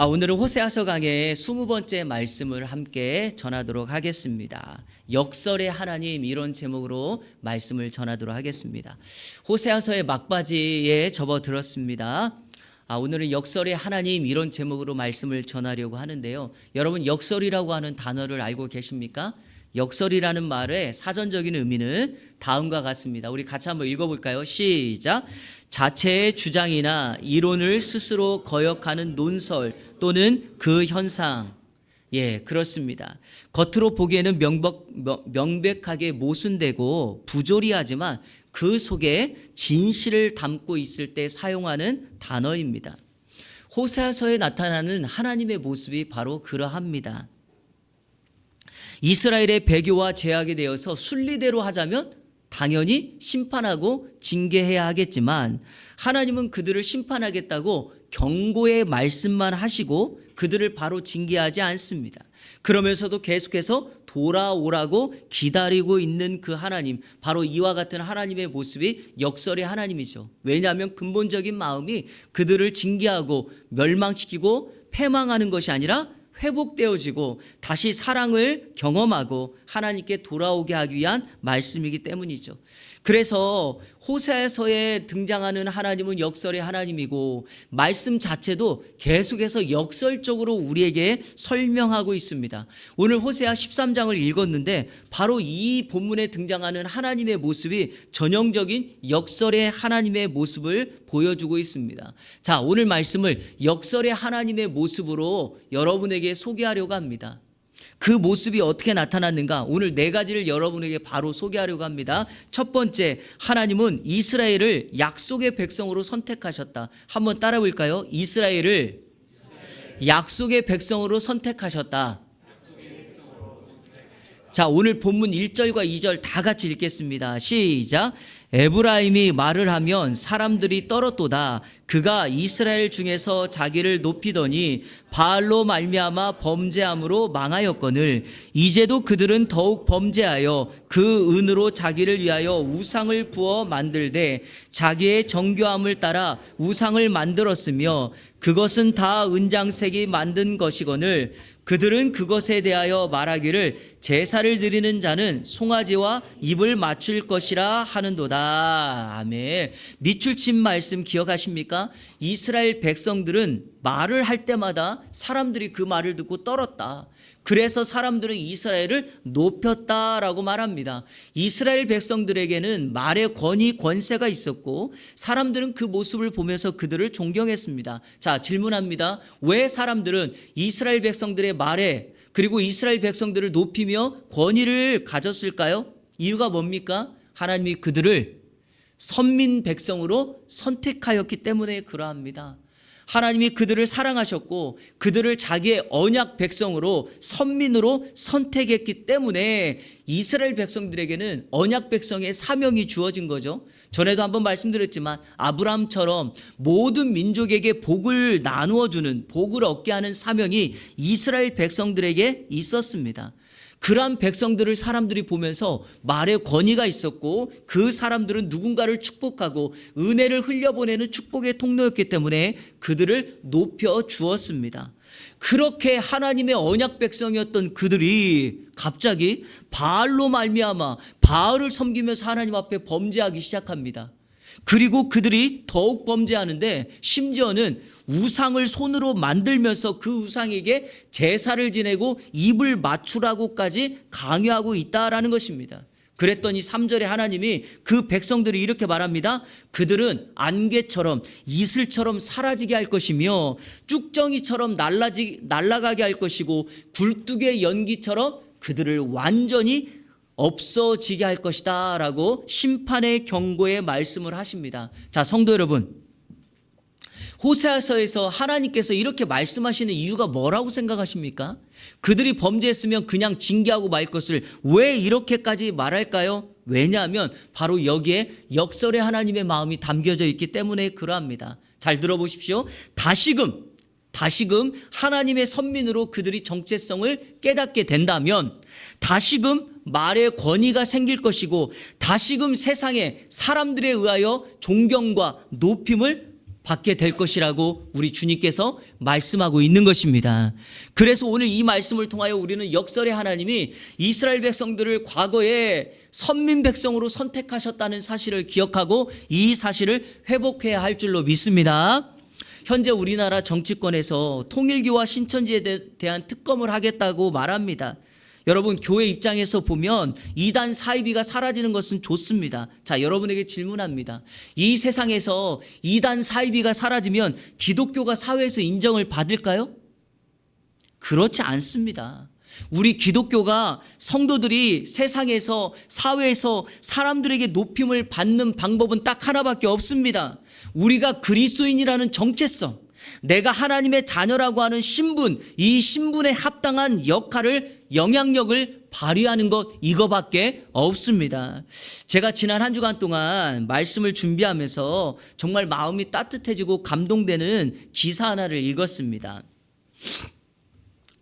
오늘은 호세아서 강의 20번째 말씀을 함께 전하도록 하겠습니다. 역설의 하나님, 이런 제목으로 말씀을 전하도록 하겠습니다. 호세아서의 막바지에 접어들었습니다. 오늘은 역설의 하나님, 이런 제목으로 말씀을 전하려고 하는데요. 여러분, 역설이라고 하는 단어를 알고 계십니까? 역설이라는 말의 사전적인 의미는 다음과 같습니다. 우리 같이 한번 읽어볼까요? 시작. 자체의 주장이나 이론을 스스로 거역하는 논설 또는 그 현상. 그렇습니다. 겉으로 보기에는 명백하게 모순되고 부조리하지만 그 속에 진실을 담고 있을 때 사용하는 단어입니다. 호세아서에 나타나는 하나님의 모습이 바로 그러합니다. 이스라엘의 배교와 죄악에 대해서 순리대로 하자면 당연히 심판하고 징계해야 하겠지만, 하나님은 그들을 심판하겠다고 경고의 말씀만 하시고 그들을 바로 징계하지 않습니다. 그러면서도 계속해서 돌아오라고 기다리고 있는 그 하나님, 바로 이와 같은 하나님의 모습이 역설의 하나님이죠. 왜냐하면 근본적인 마음이 그들을 징계하고 멸망시키고 패망하는 것이 아니라 회복되어지고 다시 사랑을 경험하고 하나님께 돌아오게 하기 위한 말씀이기 때문이죠. 그래서 호세아서에 등장하는 하나님은 역설의 하나님이고, 말씀 자체도 계속해서 역설적으로 우리에게 설명하고 있습니다. 오늘 호세아 13장을 읽었는데 바로 이 본문에 등장하는 하나님의 모습이 전형적인 역설의 하나님의 모습을 보여주고 있습니다. 자, 오늘 말씀을 역설의 하나님의 모습으로 여러분에게 소개하려고 합니다. 그 모습이 어떻게 나타났는가? 오늘 네 가지를 여러분에게 바로 소개하려고 합니다. 첫 번째, 하나님은 이스라엘을 약속의 백성으로 선택하셨다. 한번 따라 볼까요? 이스라엘을 약속의 백성으로 선택하셨다. 자, 오늘 본문 1절과 2절 다 같이 읽겠습니다. 시작. 에브라임이 말을 하면 사람들이 떨었도다. 그가 이스라엘 중에서 자기를 높이더니 바알로 말미암아 범죄함으로 망하였거늘 이제도 그들은 더욱 범죄하여 그 은으로 자기를 위하여 우상을 부어 만들되 자기의 정교함을 따라 우상을 만들었으며 그것은 다 은장색이 만든 것이거늘 그들은 그것에 대하여 말하기를 제사를 드리는 자는 송아지와 입을 맞출 것이라 하는도다. 아멘. 밑줄친 말씀 기억하십니까? 이스라엘 백성들은 말을 할 때마다 사람들이 그 말을 듣고 떨었다. 그래서 사람들은 이스라엘을 높였다라고 말합니다. 이스라엘 백성들에게는 말의 권위, 권세가 있었고 사람들은 그 모습을 보면서 그들을 존경했습니다. 자, 질문합니다. 왜 사람들은 이스라엘 백성들의 말에 그리고 이스라엘 백성들을 높이며 권위를 가졌을까요? 이유가 뭡니까? 하나님이 그들을 선민 백성으로 선택하였기 때문에 그러합니다. 하나님이 그들을 사랑하셨고 그들을 자기의 언약 백성으로 선민으로 선택했기 때문에 이스라엘 백성들에게는 언약 백성의 사명이 주어진 거죠. 전에도 한번 말씀드렸지만 아브라함처럼 모든 민족에게 복을 나누어주는, 복을 얻게 하는 사명이 이스라엘 백성들에게 있었습니다. 그러한 백성들을 사람들이 보면서 말의 권위가 있었고 그 사람들은 누군가를 축복하고 은혜를 흘려보내는 축복의 통로였기 때문에 그들을 높여 주었습니다. 그렇게 하나님의 언약 백성이었던 그들이 갑자기 바알로 말미암아 바알을 섬기면서 하나님 앞에 범죄하기 시작합니다. 그리고 그들이 더욱 범죄하는데 심지어는 우상을 손으로 만들면서 그 우상에게 제사를 지내고 입을 맞추라고까지 강요하고 있다라는 것입니다. 그랬더니 3절에 하나님이 그 백성들이 이렇게 말합니다. 그들은 안개처럼 이슬처럼 사라지게 할 것이며 쭉정이처럼 날아가게 할 것이고 굴뚝의 연기처럼 그들을 완전히 없어지게 할 것이다 라고 심판의 경고의 말씀을 하십니다. 자, 성도 여러분, 호세아서에서 하나님께서 이렇게 말씀하시는 이유가 뭐라고 생각하십니까? 그들이 범죄했으면 그냥 징계하고 말 것을 왜 이렇게까지 말할까요? 왜냐하면 바로 여기에 역설의 하나님의 마음이 담겨져 있기 때문에 그러합니다. 잘 들어보십시오. 다시금 하나님의 선민으로 그들이 정체성을 깨닫게 된다면 다시금 말의 권위가 생길 것이고 다시금 세상에 사람들에 의하여 존경과 높임을 받게 될 것이라고 우리 주님께서 말씀하고 있는 것입니다. 그래서 오늘 이 말씀을 통하여 우리는 역설의 하나님이 이스라엘 백성들을 과거에 선민 백성으로 선택하셨다는 사실을 기억하고 이 사실을 회복해야 할 줄로 믿습니다. 현재 우리나라 정치권에서 통일교와 신천지에 대한 특검을 하겠다고 말합니다. 여러분, 교회 입장에서 보면 이단 사이비가 사라지는 것은 좋습니다. 자, 여러분에게 질문합니다. 이 세상에서 이단 사이비가 사라지면 기독교가 사회에서 인정을 받을까요? 그렇지 않습니다. 우리 기독교가 성도들이 세상에서 사회에서 사람들에게 높임을 받는 방법은 딱 하나밖에 없습니다. 우리가 그리스도인이라는 정체성, 내가 하나님의 자녀라고 하는 신분, 이 신분에 합당한 역할을, 영향력을 발휘하는 것, 이거밖에 없습니다. 제가 지난 한 주간 동안 말씀을 준비하면서 정말 마음이 따뜻해지고 감동되는 기사 하나를 읽었습니다.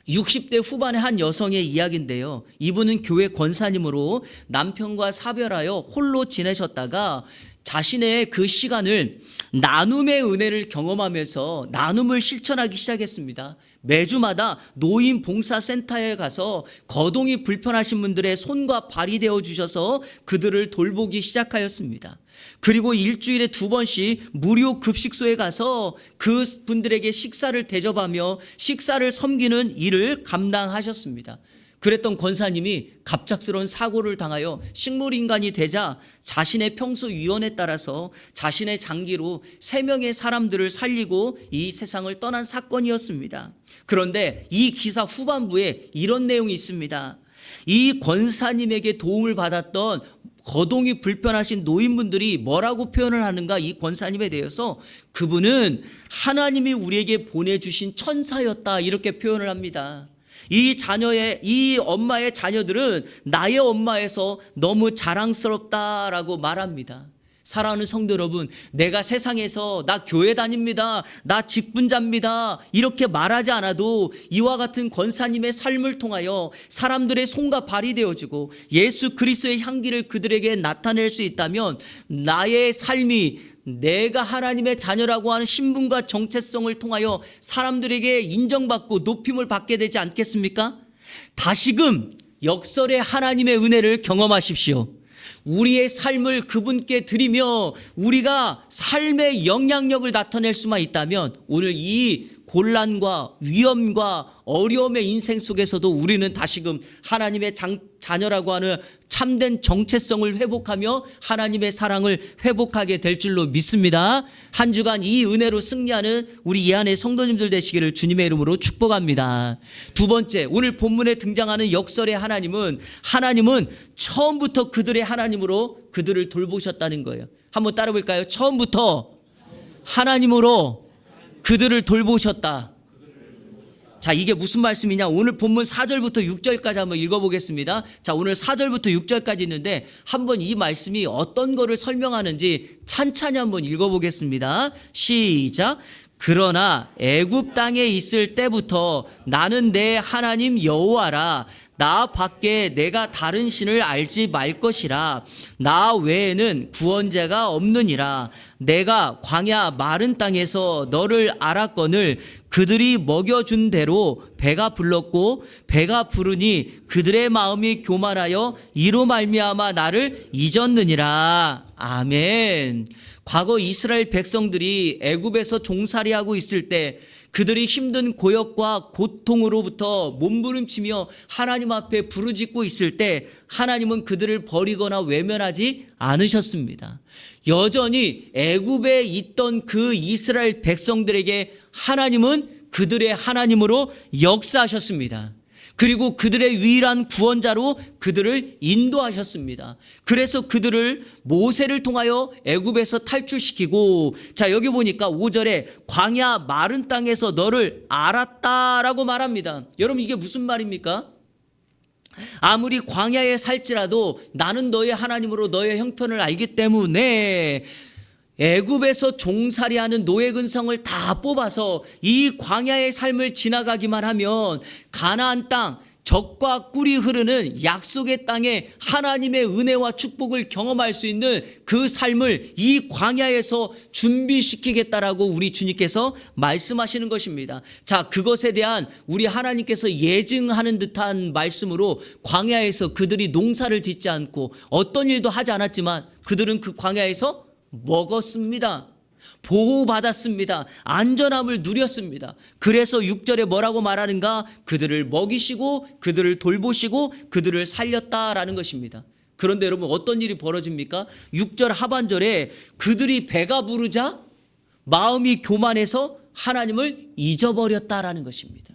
60대 후반의 한 여성의 이야기인데요. 이분은 교회 권사님으로 남편과 사별하여 홀로 지내셨다가 자신의 그 시간을 나눔의 은혜를 경험하면서 나눔을 실천하기 시작했습니다. 매주마다 노인 봉사센터에 가서 거동이 불편하신 분들의 손과 발이 되어 주셔서 그들을 돌보기 시작하였습니다. 그리고 일주일에 2번씩 무료 급식소에 가서 그 분들에게 식사를 대접하며 식사를 섬기는 일을 감당하셨습니다. 그랬던 권사님이 갑작스러운 사고를 당하여 식물인간이 되자 자신의 평소 유언에 따라서 자신의 장기로 3명의 사람들을 살리고 이 세상을 떠난 사건이었습니다. 그런데 이 기사 후반부에 이런 내용이 있습니다. 이 권사님에게 도움을 받았던 거동이 불편하신 노인분들이 뭐라고 표현을 하는가, 이 권사님에 대해서 그분은 하나님이 우리에게 보내주신 천사였다, 이렇게 표현을 합니다. 이 엄마의 자녀들은 나의 엄마에서 너무 자랑스럽다라고 말합니다. 사랑하는 성도 여러분, 내가 세상에서 나 교회 다닙니다, 나 직분자입니다, 이렇게 말하지 않아도 이와 같은 권사님의 삶을 통하여 사람들의 손과 발이 되어지고 예수 그리스도의 향기를 그들에게 나타낼 수 있다면 나의 삶이 내가 하나님의 자녀라고 하는 신분과 정체성을 통하여 사람들에게 인정받고 높임을 받게 되지 않겠습니까? 다시금 역설의 하나님의 은혜를 경험하십시오. 우리의 삶을 그분께 드리며 우리가 삶의 영향력을 나타낼 수만 있다면 오늘 이 곤란과 위험과 어려움의 인생 속에서도 우리는 다시금 하나님의 자녀라고 하는 참된 정체성을 회복하며 하나님의 사랑을 회복하게 될 줄로 믿습니다. 한 주간 이 은혜로 승리하는 우리 이 안의 성도님들 되시기를 주님의 이름으로 축복합니다. 두 번째, 오늘 본문에 등장하는 역설의 하나님은 처음부터 그들의 하나님으로 그들을 돌보셨다는 거예요. 한번 따라 볼까요? 처음부터 하나님으로 그들을 돌보셨다. 자, 이게 무슨 말씀이냐? 오늘 본문 4절부터 6절까지 한번 읽어보겠습니다. 자, 오늘 4절부터 6절까지 있는데 한번 이 말씀이 어떤 거를 설명하는지 찬찬히 한번 읽어보겠습니다. 시작. 그러나 애굽 땅에 있을 때부터 나는 내 하나님 여호와라. 나 밖에 내가 다른 신을 알지 말 것이라. 나 외에는 구원자가 없느니라. 내가 광야 마른 땅에서 너를 알았거늘 그들이 먹여준 대로 배가 불렀고 배가 부르니 그들의 마음이 교만하여 이로 말미암아 나를 잊었느니라. 아멘. 과거 이스라엘 백성들이 애굽에서 종살이하고 있을 때 그들이 힘든 고역과 고통으로부터 몸부림치며 하나님 앞에 부르짖고 있을 때 하나님은 그들을 버리거나 외면하지 않으셨습니다. 여전히 애굽에 있던 그 이스라엘 백성들에게 하나님은 그들의 하나님으로 역사하셨습니다. 그리고 그들의 유일한 구원자로 그들을 인도하셨습니다. 그래서 그들을 모세를 통하여 애굽에서 탈출시키고, 자, 여기 보니까 5절에 광야 마른 땅에서 너를 알았다라고 말합니다. 여러분, 이게 무슨 말입니까? 아무리 광야에 살지라도 나는 너의 하나님으로 너의 형편을 알기 때문에 애굽에서 종살이하는 노예 근성을 다 뽑아서 이 광야의 삶을 지나가기만 하면 가나안 땅, 젖과 꿀이 흐르는 약속의 땅에 하나님의 은혜와 축복을 경험할 수 있는 그 삶을 이 광야에서 준비시키겠다라고 우리 주님께서 말씀하시는 것입니다. 자, 그것에 대한 우리 하나님께서 예증하는 듯한 말씀으로 광야에서 그들이 농사를 짓지 않고 어떤 일도 하지 않았지만 그들은 그 광야에서 먹었습니다. 보호받았습니다. 안전함을 누렸습니다. 그래서 6절에 뭐라고 말하는가? 그들을 먹이시고 그들을 돌보시고 그들을 살렸다라는 것입니다. 그런데 여러분 어떤 일이 벌어집니까? 6절 하반절에 그들이 배가 부르자 마음이 교만해서 하나님을 잊어버렸다라는 것입니다.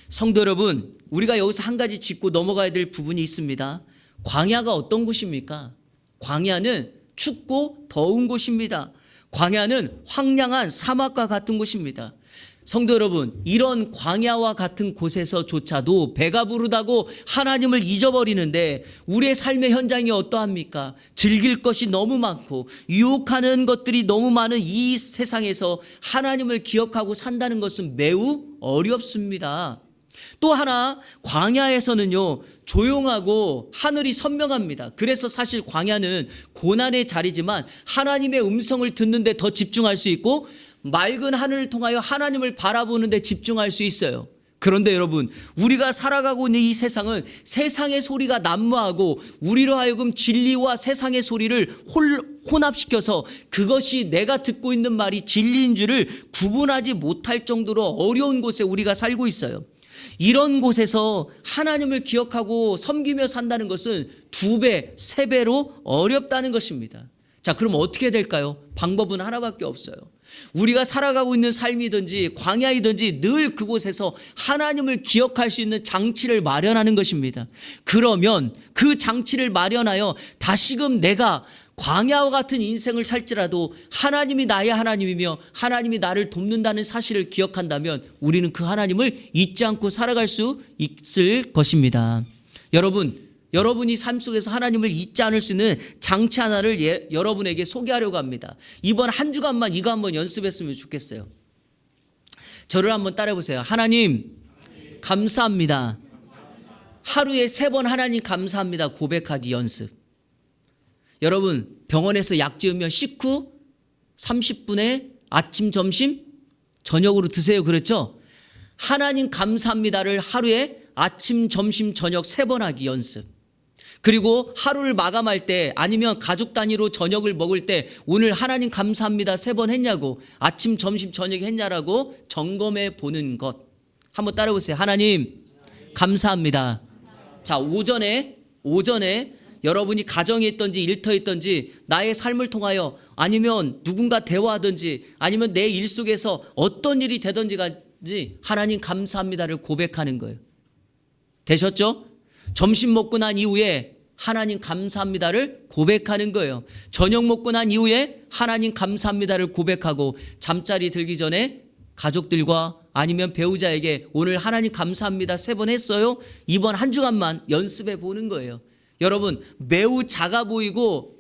성도 여러분, 우리가 여기서 한 가지 짚고 넘어가야 될 부분이 있습니다. 광야가 어떤 곳입니까? 광야는 춥고 더운 곳입니다. 광야는 황량한 사막과 같은 곳입니다. 성도 여러분, 이런 광야와 같은 곳에서조차도 배가 부르다고 하나님을 잊어버리는데 우리의 삶의 현장이 어떠합니까? 즐길 것이 너무 많고 유혹하는 것들이 너무 많은 이 세상에서 하나님을 기억하고 산다는 것은 매우 어렵습니다. 또 하나, 광야에서는요 조용하고 하늘이 선명합니다. 그래서 사실 광야는 고난의 자리지만 하나님의 음성을 듣는데 더 집중할 수 있고 맑은 하늘을 통하여 하나님을 바라보는 데 집중할 수 있어요. 그런데 여러분, 우리가 살아가고 있는 이 세상은 세상의 소리가 난무하고 우리로 하여금 진리와 세상의 소리를 혼합시켜서 그것이 내가 듣고 있는 말이 진리인 줄을 구분하지 못할 정도로 어려운 곳에 우리가 살고 있어요. 이런 곳에서 하나님을 기억하고 섬기며 산다는 것은 2배, 3배로 어렵다는 것입니다. 자, 그럼 어떻게 될까요? 방법은 하나밖에 없어요. 우리가 살아가고 있는 삶이든지 광야이든지 늘 그곳에서 하나님을 기억할 수 있는 장치를 마련하는 것입니다. 그러면 그 장치를 마련하여 다시금 내가 광야와 같은 인생을 살지라도 하나님이 나의 하나님이며 하나님이 나를 돕는다는 사실을 기억한다면 우리는 그 하나님을 잊지 않고 살아갈 수 있을 것입니다. 여러분이 삶 속에서 하나님을 잊지 않을 수 있는 장치 하나를 여러분에게 소개하려고 합니다. 이번 한 주간만 이거 한번 연습했으면 좋겠어요. 저를 한번 따라해 보세요. 하나님 감사합니다. 하루에 3번 하나님 감사합니다 고백하기 연습. 여러분, 병원에서 약 지으면 식후 30분에 아침, 점심, 저녁으로 드세요. 그렇죠? 하나님 감사합니다를 하루에 아침, 점심, 저녁 3번 하기 연습. 그리고 하루를 마감할 때 아니면 가족 단위로 저녁을 먹을 때 오늘 하나님 감사합니다 3번 했냐고, 아침, 점심, 저녁 했냐라고 점검해 보는 것. 한번 따라 보세요. 하나님 감사합니다. 자, 오전에 여러분이 가정에 있든지 일터에 있든지 나의 삶을 통하여 아니면 누군가 대화하든지 아니면 내 일 속에서 어떤 일이 되든지 하나님 감사합니다를 고백하는 거예요. 되셨죠? 점심 먹고 난 이후에 하나님 감사합니다를 고백하는 거예요. 저녁 먹고 난 이후에 하나님 감사합니다를 고백하고 잠자리 들기 전에 가족들과 아니면 배우자에게 오늘 하나님 감사합니다 3번 했어요? 이번 한 주간만 연습해 보는 거예요. 여러분, 매우 작아 보이고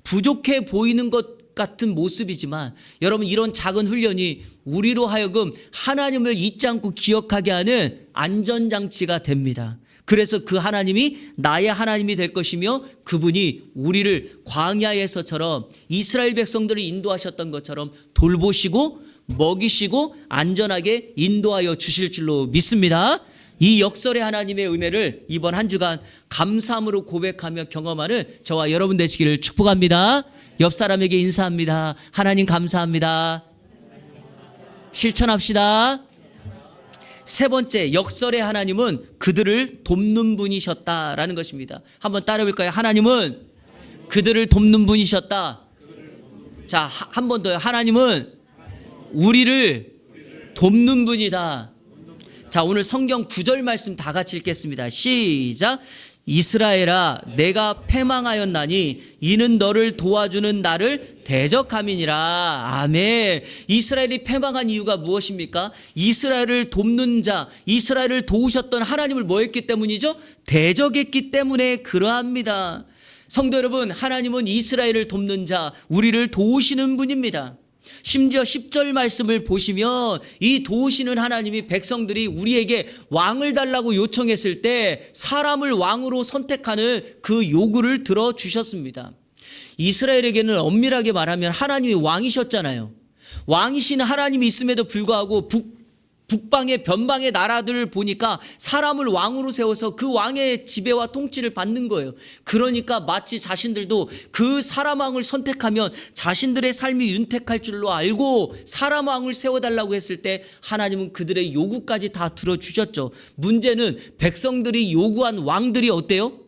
부족해 보이는 것 같은 모습이지만 여러분, 이런 작은 훈련이 우리로 하여금 하나님을 잊지 않고 기억하게 하는 안전장치가 됩니다. 그래서 그 하나님이 나의 하나님이 될 것이며 그분이 우리를 광야에서처럼 이스라엘 백성들을 인도하셨던 것처럼 돌보시고 먹이시고 안전하게 인도하여 주실 줄로 믿습니다. 이 역설의 하나님의 은혜를 이번 한 주간 감사함으로 고백하며 경험하는 저와 여러분 되시기를 축복합니다. 옆 사람에게 인사합니다. 하나님 감사합니다. 실천합시다. 3번째, 역설의 하나님은 그들을 돕는 분이셨다라는 것입니다. 한번 따라해 볼까요? 하나님은 그들을 돕는 분이셨다. 자, 한 번 더요. 하나님은 우리를 돕는 분이다. 자, 오늘 성경 9절 말씀 다 같이 읽겠습니다. 시작. 이스라엘아, 내가 패망하였나니 이는 너를 도와주는 나를 대적함이니라. 아멘. 이스라엘이 패망한 이유가 무엇입니까? 이스라엘을 돕는 자, 이스라엘을 도우셨던 하나님을 뭐 했기 때문이죠? 대적했기 때문에 그러합니다. 성도 여러분, 하나님은 이스라엘을 돕는 자, 우리를 도우시는 분입니다. 심지어 10절 말씀을 보시면 이 도우시는 하나님이 백성들이 우리에게 왕을 달라고 요청했을 때 사람을 왕으로 선택하는 그 요구를 들어주셨습니다. 이스라엘에게는 엄밀하게 말하면 하나님이 왕이셨잖아요. 왕이신 하나님이 있음에도 불구하고 북방의 변방의 나라들을 보니까 사람을 왕으로 세워서 그 왕의 지배와 통치를 받는 거예요. 그러니까 마치 자신들도 그 사람 왕을 선택하면 자신들의 삶이 윤택할 줄로 알고 사람 왕을 세워달라고 했을 때 하나님은 그들의 요구까지 다 들어주셨죠. 문제는 백성들이 요구한 왕들이 어때요?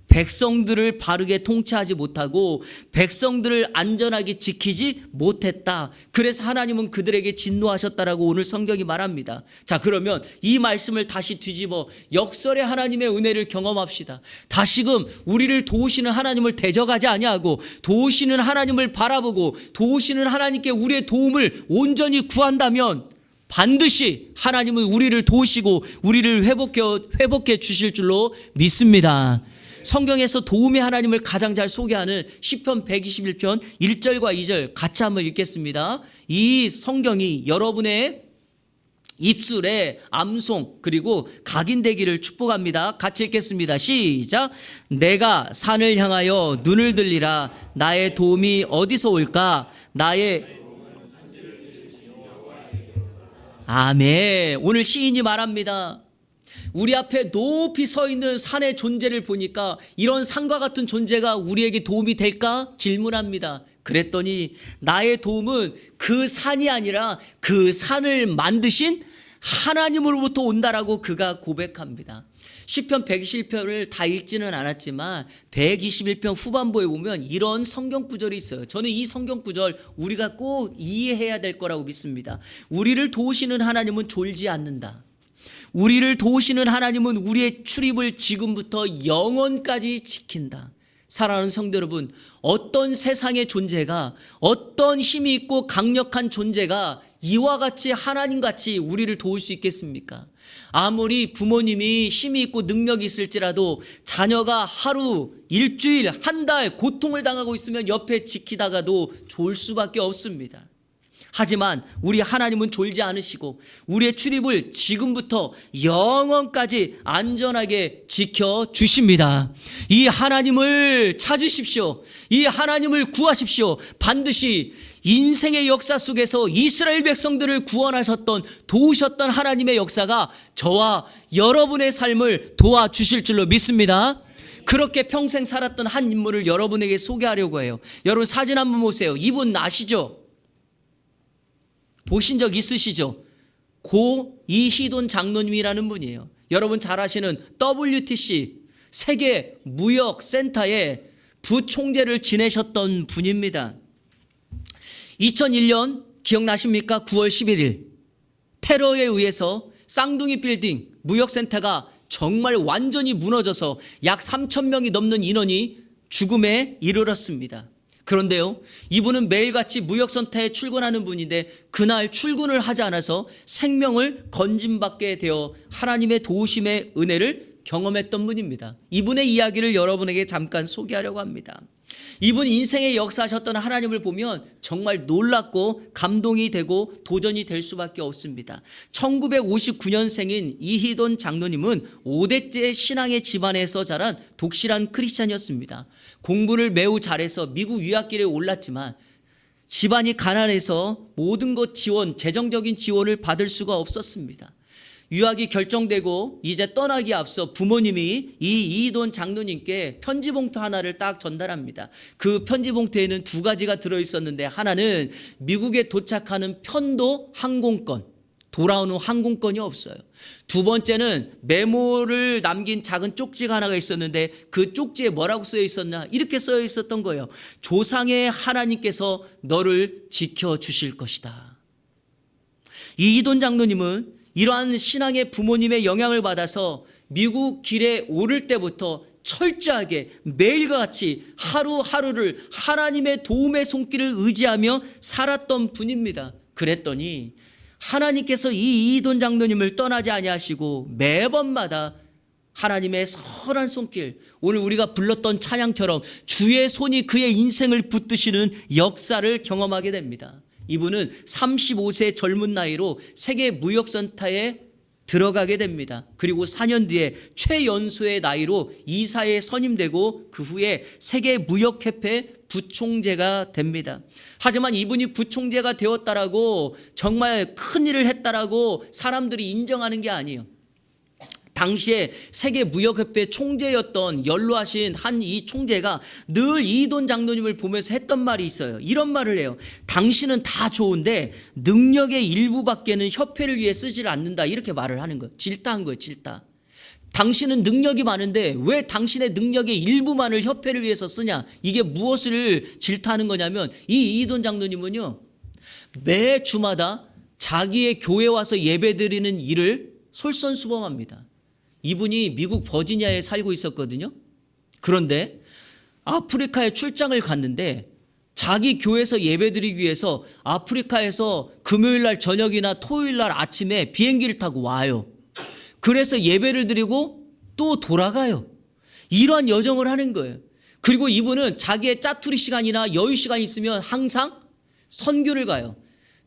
백성들을 바르게 통치하지 못하고 백성들을 안전하게 지키지 못했다. 그래서 하나님은 그들에게 진노하셨다라고 오늘 성경이 말합니다. 자, 그러면 이 말씀을 다시 뒤집어 역설의 하나님의 은혜를 경험합시다. 다시금 우리를 도우시는 하나님을 대적하지 아니하고 도우시는 하나님을 바라보고 도우시는 하나님께 우리의 도움을 온전히 구한다면 반드시 하나님은 우리를 도우시고 우리를 회복해 주실 줄로 믿습니다. 성경에서 도움의 하나님을 가장 잘 소개하는 시편 121편 1절과 2절 같이 한번 읽겠습니다. 이 성경이 여러분의 입술에 암송 그리고 각인되기를 축복합니다. 같이 읽겠습니다. 시작. 내가 산을 향하여 눈을 들리라. 나의 도움이 어디서 올까? 아멘. 오늘 시인이 말합니다. 우리 앞에 높이 서 있는 산의 존재를 보니까 이런 산과 같은 존재가 우리에게 도움이 될까? 질문합니다. 그랬더니 나의 도움은 그 산이 아니라 그 산을 만드신 하나님으로부터 온다라고 그가 고백합니다. 시편 121편을 다 읽지는 않았지만 121편 후반부에 보면 이런 성경 구절이 있어요. 저는 이 성경 구절 우리가 꼭 이해해야 될 거라고 믿습니다. 우리를 도우시는 하나님은 졸지 않는다. 우리를 도우시는 하나님은 우리의 출입을 지금부터 영원까지 지킨다. 사랑하는 성도 여러분, 어떤 세상의 존재가 어떤 힘이 있고 강력한 존재가 이와 같이 하나님같이 우리를 도울 수 있겠습니까? 아무리 부모님이 힘이 있고 능력이 있을지라도 자녀가 하루, 일주일, 한 달 고통을 당하고 있으면 옆에 지키다가도 졸 수밖에 없습니다. 하지만 우리 하나님은 졸지 않으시고 우리의 출입을 지금부터 영원까지 안전하게 지켜주십니다. 이 하나님을 찾으십시오. 이 하나님을 구하십시오. 반드시 인생의 역사 속에서 이스라엘 백성들을 구원하셨던 도우셨던 하나님의 역사가 저와 여러분의 삶을 도와주실 줄로 믿습니다. 그렇게 평생 살았던 한 인물을 여러분에게 소개하려고 해요. 여러분 사진 한번 보세요. 이분 아시죠? 보신 적 있으시죠? 고 이희돈 장로님이라는 분이에요. 여러분 잘 아시는 WTC 세계 무역센터의 부총재를 지내셨던 분입니다. 2001년 기억나십니까? 9월 11일 테러에 의해서 쌍둥이 빌딩 무역센터가 정말 완전히 무너져서 약 3,000명이 넘는 인원이 죽음에 이르렀습니다. 그런데요, 이분은 매일같이 무역센터에 출근하는 분인데 그날 출근을 하지 않아서 생명을 건진받게 되어 하나님의 도우심의 은혜를 경험했던 분입니다. 이분의 이야기를 여러분에게 잠깐 소개하려고 합니다. 이분 인생의 역사하셨던 하나님을 보면 정말 놀랍고 감동이 되고 도전이 될 수밖에 없습니다. 1959년생인 이희돈 장로님은 5대째 신앙의 집안에서 자란 독실한 크리스찬이었습니다. 공부를 매우 잘해서 미국 유학길에 올랐지만 집안이 가난해서 모든 것 지원, 재정적인 지원을 받을 수가 없었습니다. 유학이 결정되고 이제 떠나기 앞서 부모님이 이 이희돈 장로님께 편지 봉투 하나를 딱 전달합니다. 그 편지 봉투에는 두 가지가 들어있었는데 하나는 미국에 도착하는 편도 항공권, 돌아오는 항공권이 없어요. 두 번째는 메모를 남긴 작은 쪽지가 하나가 있었는데 그 쪽지에 뭐라고 쓰여 있었나? 이렇게 쓰여 있었던 거예요. 조상의 하나님께서 너를 지켜주실 것이다. 이희돈 장로님은 이러한 신앙의 부모님의 영향을 받아서 미국 길에 오를 때부터 철저하게 매일과 같이 하루하루를 하나님의 도움의 손길을 의지하며 살았던 분입니다. 그랬더니 하나님께서 이 이희돈 장로님을 떠나지 아니하시고 매번마다 하나님의 선한 손길, 오늘 우리가 불렀던 찬양처럼 주의 손이 그의 인생을 붙드시는 역사를 경험하게 됩니다. 이분은 35세 젊은 나이로 세계 무역센터에 들어가게 됩니다. 그리고 4년 뒤에 최연소의 나이로 이사에 선임되고 그 후에 세계 무역협회 부총재가 됩니다. 하지만 이분이 부총재가 되었다라고 정말 큰 일을 했다라고 사람들이 인정하는 게 아니에요. 당시에 세계 무역협회 총재였던 연로하신 한 이 총재가 늘 이돈 장로님을 보면서 했던 말이 있어요. 이런 말을 해요. 당신은 다 좋은데 능력의 일부밖에는 협회를 위해 쓰질 않는다. 이렇게 말을 하는 거예요. 질타한 거예요. 질타. 당신은 능력이 많은데 왜 당신의 능력의 일부만을 협회를 위해서 쓰냐. 이게 무엇을 질타하는 거냐면 이 이돈 장로님은요, 매 주마다 자기의 교회 와서 예배드리는 일을 솔선수범합니다. 이분이 미국 버지니아에 살고 있었거든요. 그런데 아프리카에 출장을 갔는데 자기 교회에서 예배드리기 위해서 아프리카에서 금요일 날 저녁이나 토요일 날 아침에 비행기를 타고 와요. 그래서 예배를 드리고 또 돌아가요. 이러한 여정을 하는 거예요. 그리고 이분은 자기의 짜투리 시간이나 여유 시간이 있으면 항상 선교를 가요.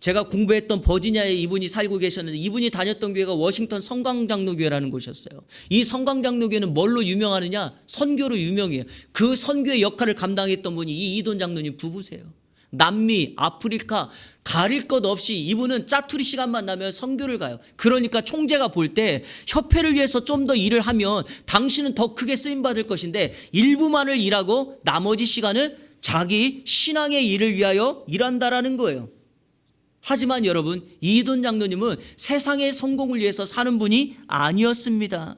제가 공부했던 버지니아에 이분이 살고 계셨는데 이분이 다녔던 교회가 워싱턴 성광장로교회라는 곳이었어요. 이 성광장로교회는 뭘로 유명하느냐? 선교로 유명해요. 그 선교의 역할을 감당했던 분이 이 이돈 장로님 부부세요. 남미, 아프리카 가릴 것 없이 이분은 짜투리 시간만 나면 선교를 가요. 그러니까 총재가 볼 때 협회를 위해서 좀 더 일을 하면 당신은 더 크게 쓰임받을 것인데 일부만을 일하고 나머지 시간은 자기 신앙의 일을 위하여 일한다라는 거예요. 하지만 여러분, 이돈 장로님은 세상의 성공을 위해서 사는 분이 아니었습니다.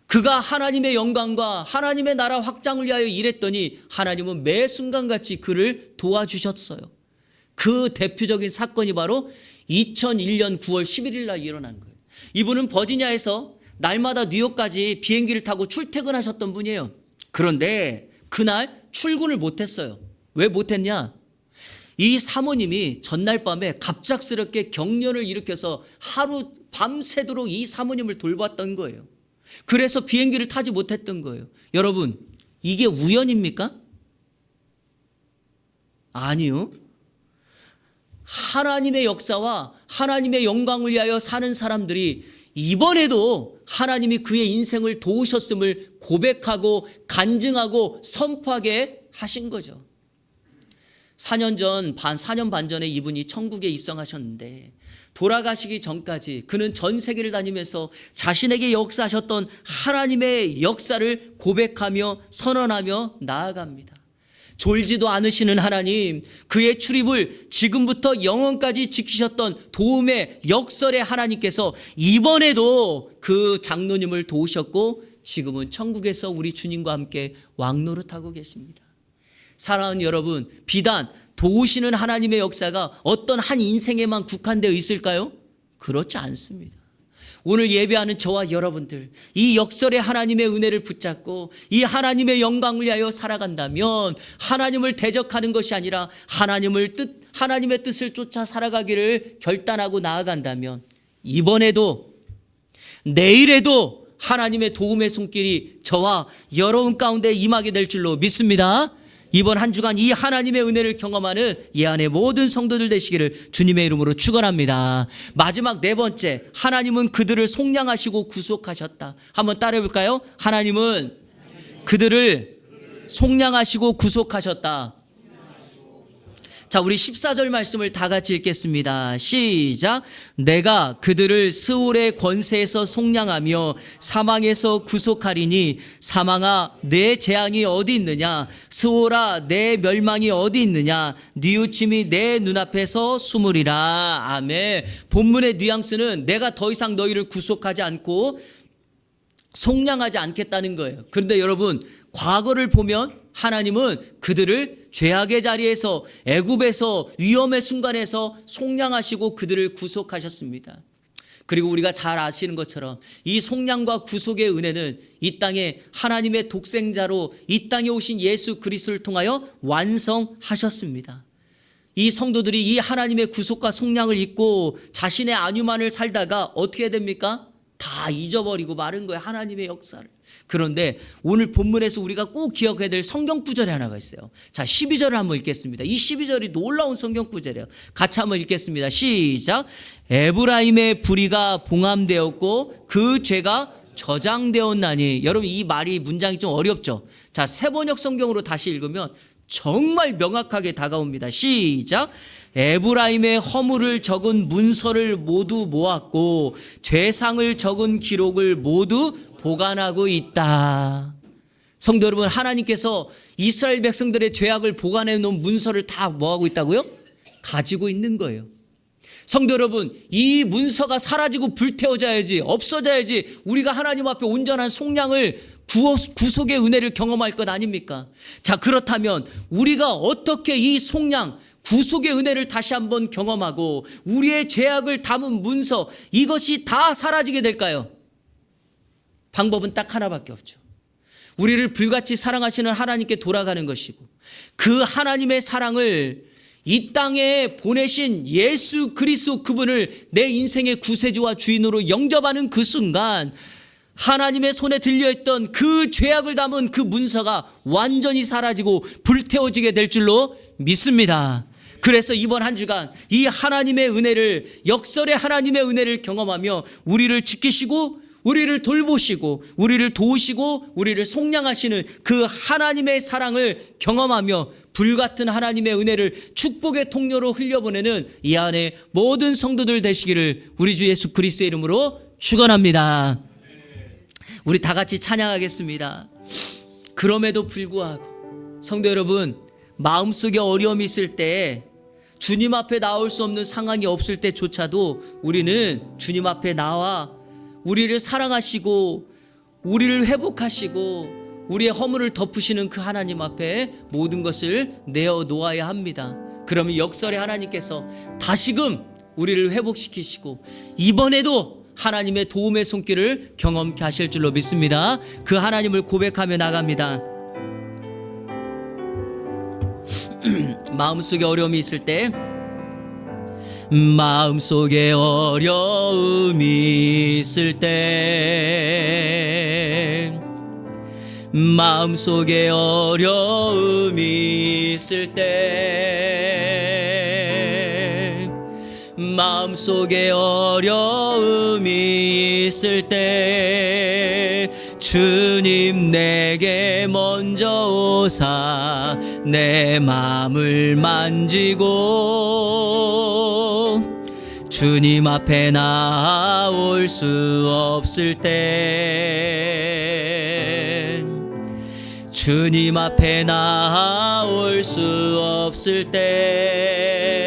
그가 하나님의 영광과 하나님의 나라 확장을 위하여 일했더니 하나님은 매 순간같이 그를 도와주셨어요. 그 대표적인 사건이 바로 2001년 9월 11일 날 일어난 거예요. 이분은 버지니아에서 날마다 뉴욕까지 비행기를 타고 출퇴근하셨던 분이에요. 그런데 그날 출근을 못했어요. 왜 못했냐? 이 사모님이 전날 밤에 갑작스럽게 경련을 일으켜서 하루 밤새도록 이 사모님을 돌봤던 거예요. 그래서 비행기를 타지 못했던 거예요. 여러분, 이게 우연입니까? 아니요. 하나님의 역사와 하나님의 영광을 위하여 사는 사람들이 이번에도 하나님이 그의 인생을 도우셨음을 고백하고 간증하고 선포하게 하신 거죠. 4년 반 전에 이분이 천국에 입성하셨는데 돌아가시기 전까지 그는 전 세계를 다니면서 자신에게 역사하셨던 하나님의 역사를 고백하며 선언하며 나아갑니다. 졸지도 않으시는 하나님, 그의 출입을 지금부터 영원까지 지키셨던 도움의 역설의 하나님께서 이번에도 그 장로님을 도우셨고 지금은 천국에서 우리 주님과 함께 왕노릇하고 계십니다. 사랑하는 여러분, 비단 도우시는 하나님의 역사가 어떤 한 인생에만 국한되어 있을까요? 그렇지 않습니다. 오늘 예배하는 저와 여러분들, 이 역설의 하나님의 은혜를 붙잡고 이 하나님의 영광을 위하여 살아간다면 하나님을 대적하는 것이 아니라 하나님의 뜻을 쫓아 살아가기를 결단하고 나아간다면 이번에도 내일에도 하나님의 도움의 손길이 저와 여러분 가운데 임하게 될 줄로 믿습니다. 이번 한 주간 이 하나님의 은혜를 경험하는 이 안에 모든 성도들 되시기를 주님의 이름으로 축원합니다. 마지막 네 번째, 하나님은 그들을 속량하시고 구속하셨다. 한번 따라해 볼까요? 하나님은 그들을 속량하시고 구속하셨다. 자, 우리 14절 말씀을 다 같이 읽겠습니다. 시작. 내가 그들을 스올의 권세에서 속량하며 사망에서 구속하리니 사망아 내 재앙이 어디 있느냐, 스올아 내 멸망이 어디 있느냐, 뉘우침이 내 눈앞에서 숨으리라. 아멘. 본문의 뉘앙스는 내가 더 이상 너희를 구속하지 않고 속량하지 않겠다는 거예요. 그런데 여러분, 과거를 보면 하나님은 그들을 죄악의 자리에서, 애굽에서, 위험의 순간에서 속량하시고 그들을 구속하셨습니다. 그리고 우리가 잘 아시는 것처럼 이 속량과 구속의 은혜는 이 땅에 하나님의 독생자로 이 땅에 오신 예수 그리스도를 통하여 완성하셨습니다. 이 성도들이 이 하나님의 구속과 속량을 잊고 자신의 안위만을 살다가 어떻게 됩니까? 다 잊어버리고 마른 거예요. 하나님의 역사를. 그런데 오늘 본문에서 우리가 꼭 기억해야 될 성경 구절이 하나가 있어요. 자, 12절을 한번 읽겠습니다. 이 12절이 놀라운 성경 구절이에요. 같이 한번 읽겠습니다. 시작. 에브라임의 불의가 봉함되었고 그 죄가 저장되었나니. 여러분, 이 말이 문장이 좀 어렵죠. 자, 새번역 성경으로 다시 읽으면 정말 명확하게 다가옵니다. 시작. 에브라임의 허물을 적은 문서를 모두 모았고 죄상을 적은 기록을 모두 보관하고 있다. 성도 여러분, 하나님께서 이스라엘 백성들의 죄악을 보관해 놓은 문서를 다 뭐하고 있다고요? 가지고 있는 거예요. 성도 여러분, 이 문서가 사라지고 불태워져야지, 없어져야지 우리가 하나님 앞에 온전한 속량을 구속의 은혜를 경험할 것 아닙니까? 자, 그렇다면 우리가 어떻게 이 속량, 구속의 은혜를 다시 한번 경험하고 우리의 죄악을 담은 문서, 이것이 다 사라지게 될까요? 방법은 딱 하나밖에 없죠. 우리를 불같이 사랑하시는 하나님께 돌아가는 것이고, 그 하나님의 사랑을 이 땅에 보내신 예수 그리스도 그분을 내 인생의 구세주와 주인으로 영접하는 그 순간 하나님의 손에 들려있던 그 죄악을 담은 그 문서가 완전히 사라지고 불태워지게 될 줄로 믿습니다. 그래서 이번 한 주간 이 하나님의 은혜를, 역설의 하나님의 은혜를 경험하며 우리를 지키시고 우리를 돌보시고 우리를 도우시고 우리를 속량하시는 그 하나님의 사랑을 경험하며 불같은 하나님의 은혜를 축복의 통로로 흘려보내는 이 안에 모든 성도들 되시기를 우리 주 예수 그리스도의 이름으로 축원합니다. 우리 다 같이 찬양하겠습니다. 그럼에도 불구하고 성도 여러분, 마음속에 어려움이 있을 때, 주님 앞에 나올 수 없는 상황이 없을 때조차도 우리는 주님 앞에 나와 우리를 사랑하시고 우리를 회복하시고 우리의 허물을 덮으시는 그 하나님 앞에 모든 것을 내어놓아야 합니다. 그러면 역설의 하나님께서 다시금 우리를 회복시키시고 이번에도 하나님의 도움의 손길을 경험케 하실 줄로 믿습니다. 그 하나님을 고백하며 나갑니다. 마음속에 어려움이 있을 때, 마음속에 어려움이 있을 때, 마음속에 어려움이 있을 때, 마음속에 어려움이 있을 때 주님 내게 먼저 오사 내 마음을 만지고 주님 앞에 나올 수 없을 때, 주님 앞에 나올 수 없을 때,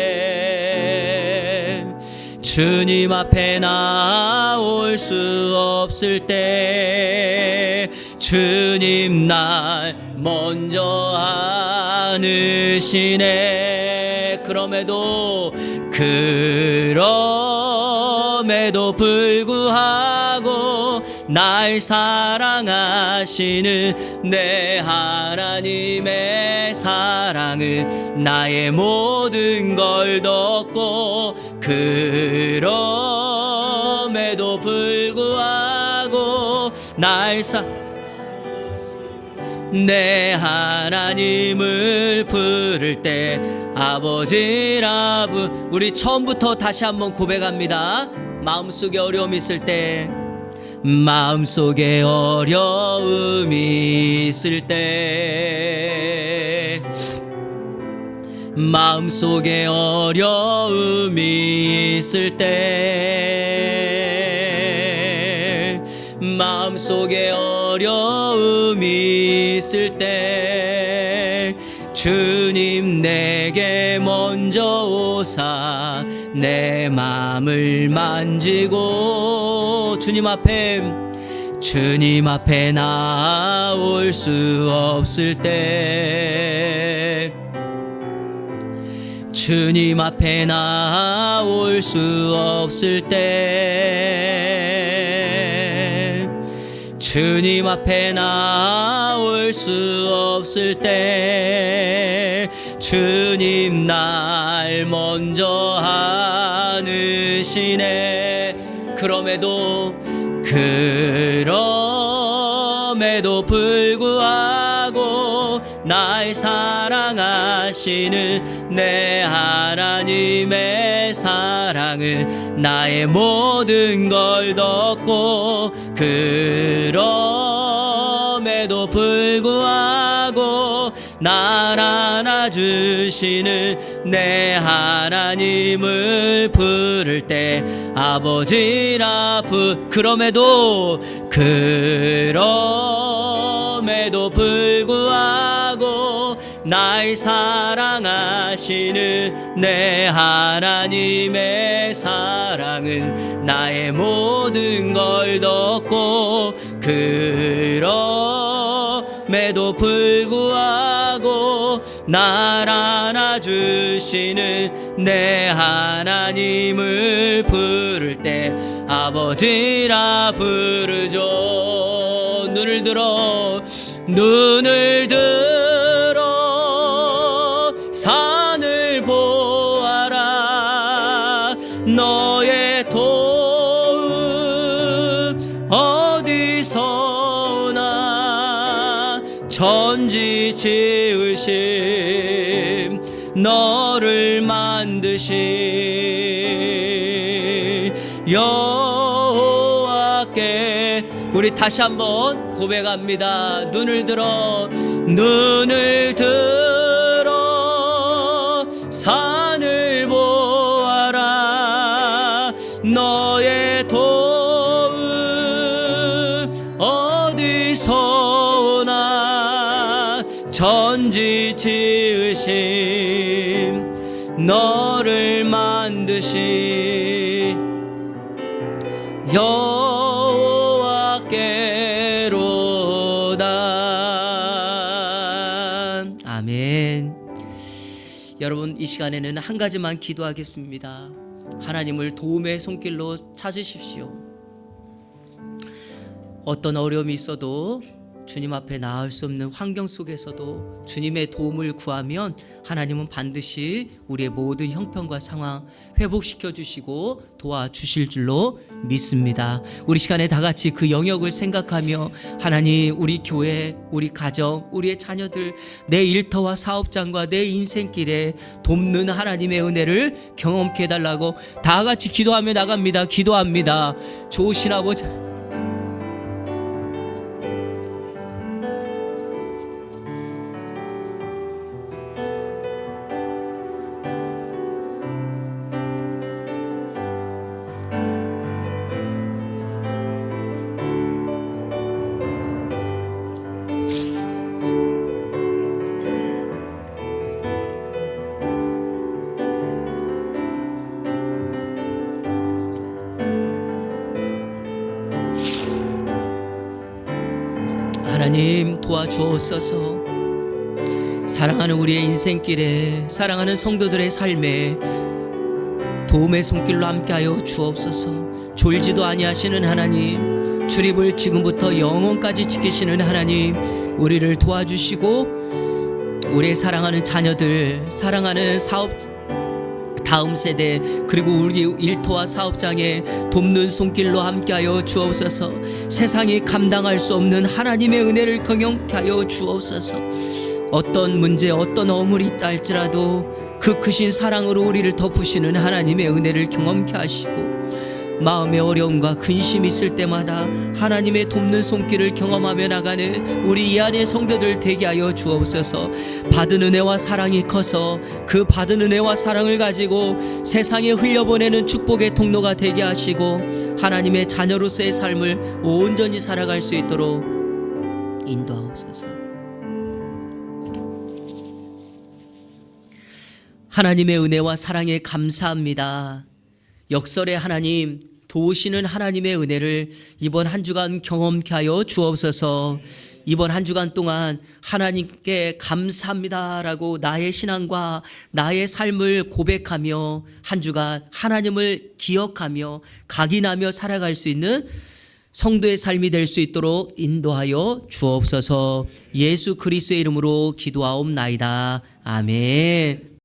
주님 앞에 나올 수 없을 때 주님 날 먼저 안으시네. 그럼에도 불구하고 날 사랑하시는 내 하나님의 사랑은 나의 모든 걸 덮고, 그럼에도 불구하고 내 하나님을 부를 때 아버지라 우리 처음부터 다시 한번 고백합니다. 마음속에 어려움이 있을 때, 마음속에 어려움이 있을 때, 마음속에 어려움이 있을 때, 마음속에 어려움이 있을 때 주님 내게 먼저 오사 내 마음을 만지고 주님 앞에 나올 수 없을 때, 주님 앞에 나올 수 없을 때, 주님 앞에 나올 수 없을 때 주님 날 먼저 안으시네. 그럼에도 그럼에도 불구하고 날 사랑하시는 내 하나님의 사랑은 나의 모든 걸 덮고 그럼에도 불구하고 날 안아주시는 내 하나님을 부를 때 아버지라 그럼에도 불구하고 날 사랑하시는 내 하나님의 사랑은 나의 모든 걸 덮고 그럼에도 불구하고 날 안아주시는 내 하나님을 부를 때 아버지라 부르죠. 눈을 들어 산을 보아라. 너의 도움 어디서 오나. 천지 지으심 너를 만드신 여호와께. 우리 다시 한번 고백합니다. 눈을 들어 산을 보아라. 너의 도움 어디서 오나. 천지 지으심 너를 만드신 여호와께로다. 아멘. 여러분, 이 시간에는 한 가지만 기도하겠습니다. 하나님을 도움의 손길로 찾으십시오. 어떤 어려움이 있어도 주님 앞에 나아올 수 없는 환경 속에서도 주님의 도움을 구하면 하나님은 반드시 우리의 모든 형편과 상황 회복시켜 주시고 도와주실 줄로 믿습니다. 우리 시간에 다 같이 그 영역을 생각하며 하나님, 우리 교회, 우리 가정, 우리의 자녀들, 내 일터와 사업장과 내 인생길에 돕는 하나님의 은혜를 경험케 해달라고 다 같이 기도하며 나갑니다. 기도합니다. 좋으신 아버지, 하나님 도와주옵소서. 사랑하는 우리의 인생길에, 사랑하는 성도들의 삶에 도움의 손길로 함께하여 주옵소서. 졸지도 아니하시는 하나님, 출입을 지금부터 영원까지 지키시는 하나님, 우리를 도와주시고 우리의 사랑하는 자녀들, 사랑하는 사업 다음 세대, 그리고 우리 일터와 사업장에 돕는 손길로 함께하여 주옵소서. 세상이 감당할 수 없는 하나님의 은혜를 경험케 하여 주옵소서. 어떤 문제, 어떤 어물이 있다 할지라도 그 크신 사랑으로 우리를 덮으시는 하나님의 은혜를 경험케 하시고, 마음의 어려움과 근심이 있을 때마다 하나님의 돕는 손길을 경험하며 나가는 우리 이 안의 성도들 되게 하여 주옵소서. 받은 은혜와 사랑이 커서 그 받은 은혜와 사랑을 가지고 세상에 흘려보내는 축복의 통로가 되게 하시고 하나님의 자녀로서의 삶을 온전히 살아갈 수 있도록 인도하옵소서. 하나님의 은혜와 사랑에 감사합니다. 역설의 하나님, 도우시는 하나님의 은혜를 이번 한 주간 경험케 하여 주옵소서. 이번 한 주간 동안 하나님께 감사합니다라고 나의 신앙과 나의 삶을 고백하며 한 주간 하나님을 기억하며 각인하며 살아갈 수 있는 성도의 삶이 될 수 있도록 인도하여 주옵소서. 예수 그리스도의 이름으로 기도하옵나이다. 아멘.